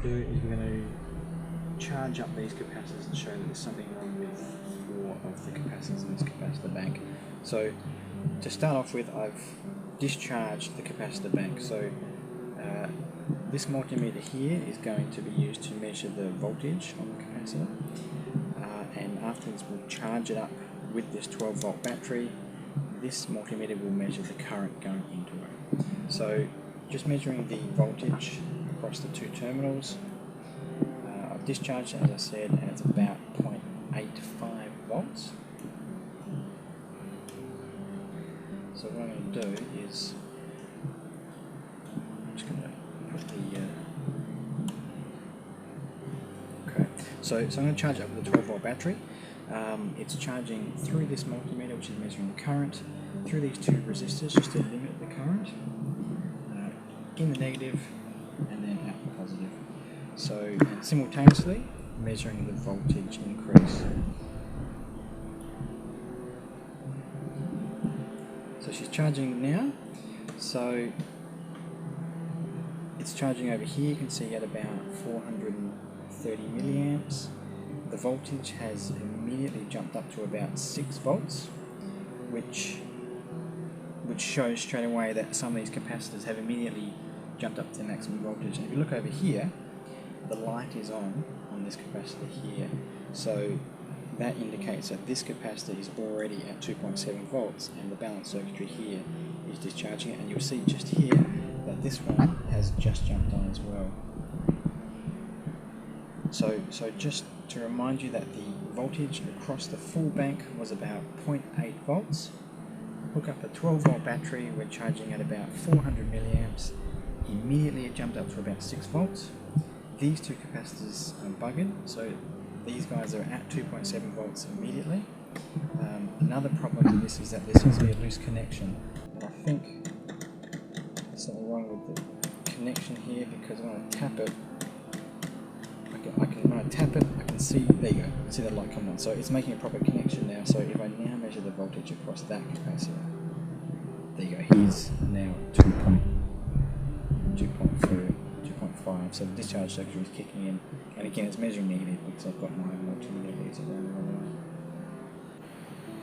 to do is we're going to charge up these capacitors and show that there's something wrong with 4 of the capacitors in this capacitor bank. So to start off with, I've discharged the capacitor bank. So this multimeter here is going to be used to measure the voltage on the capacitor, and afterwards we'll charge it up with this 12 volt battery. This multimeter will measure the current going into it. So just measuring the voltage across the 2 terminals. I've discharged it, as I said, and it's about 0.85 volts. So what I'm going to do is I'm just going to put the okay. So I'm going to charge it up with a 12 volt battery. It's charging through this multimeter, which is measuring the current, through these 2 resistors just to limit the current, in the negative and then out the positive. So simultaneously measuring the voltage increase. So she's charging now. So it's charging over here. You can see at about 430 milliamps. The voltage has immediately jumped up to about 6 volts, which shows straight away that some of these capacitors have immediately jumped up to the maximum voltage. And if you look over here, the light is on this capacitor here. So that indicates that this capacitor is already at 2.7 volts and the balance circuitry here is discharging it. And you'll see just here that this one has just jumped on as well. So just to remind you that the voltage across the full bank was about 0.8 volts. Hook up a 12 volt battery, we're charging at about 400 milliamps. Immediately it jumped up to about 6 volts. These 2 capacitors are buggered, so these guys are at 2.7 volts immediately. Another problem with this is that there seems to be a loose connection. And I think there's something wrong with the connection here, because when I tap it, when I tap it, I can see, there you go, I see the light come on. So it's making a proper connection now. So if I now measure the voltage across that capacitor, there you go, he's now 2.4, 2.5. So the discharge circuitry is kicking in. And again, it's measuring negative because I've got my multimeter leads around the other way.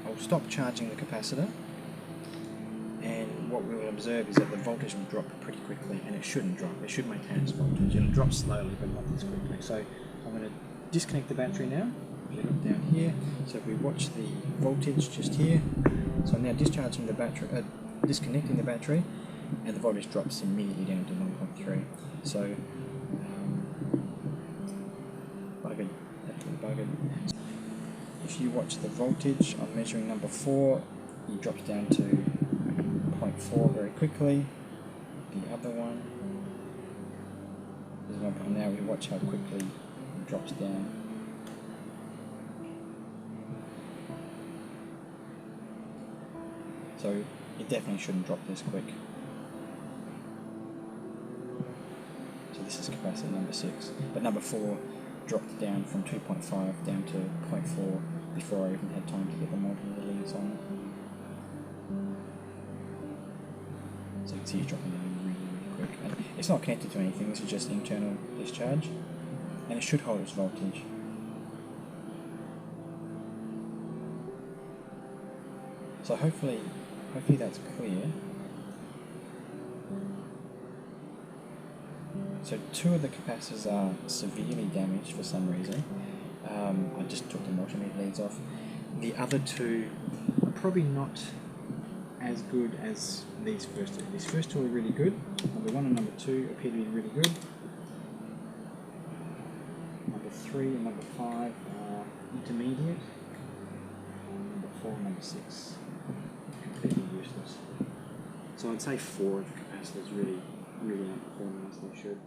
I'll stop charging the capacitor, and what we will observe is that the voltage will drop pretty quickly, and it shouldn't drop. It should maintain its voltage. It'll drop slowly, but not this quickly. So I'm going to disconnect the battery now. If you look down here, so if we watch the voltage just here, so I'm now discharging the battery, disconnecting the battery, and the voltage drops immediately down to 1.3. So buggered, absolutely buggered. If you watch the voltage, I'm measuring number 4. It drops down to 0.4 very quickly. The other one is 1. Now we watch how quickly it drops down. So it definitely shouldn't drop this quick. So this is capacitor number 6, but number 4 dropped down from 2.5 down to 0.4 before I even had time to get the multimeter leads on it. So you can see it's dropping down really, really quick. And it's not connected to anything, this is just internal discharge, and it should hold its voltage. So hopefully that's clear. So 2 of the capacitors are severely damaged for some reason. I just took the multimeter leads off. The other 2 are probably not as good as these first 2. These first 2 are really good. Number 1 and number 2 appear to be really good. Number 3 and number 5 are intermediate. And number 4 and number 6 completely useless. So I'd say 4 of the capacitors really aren't performing as they should.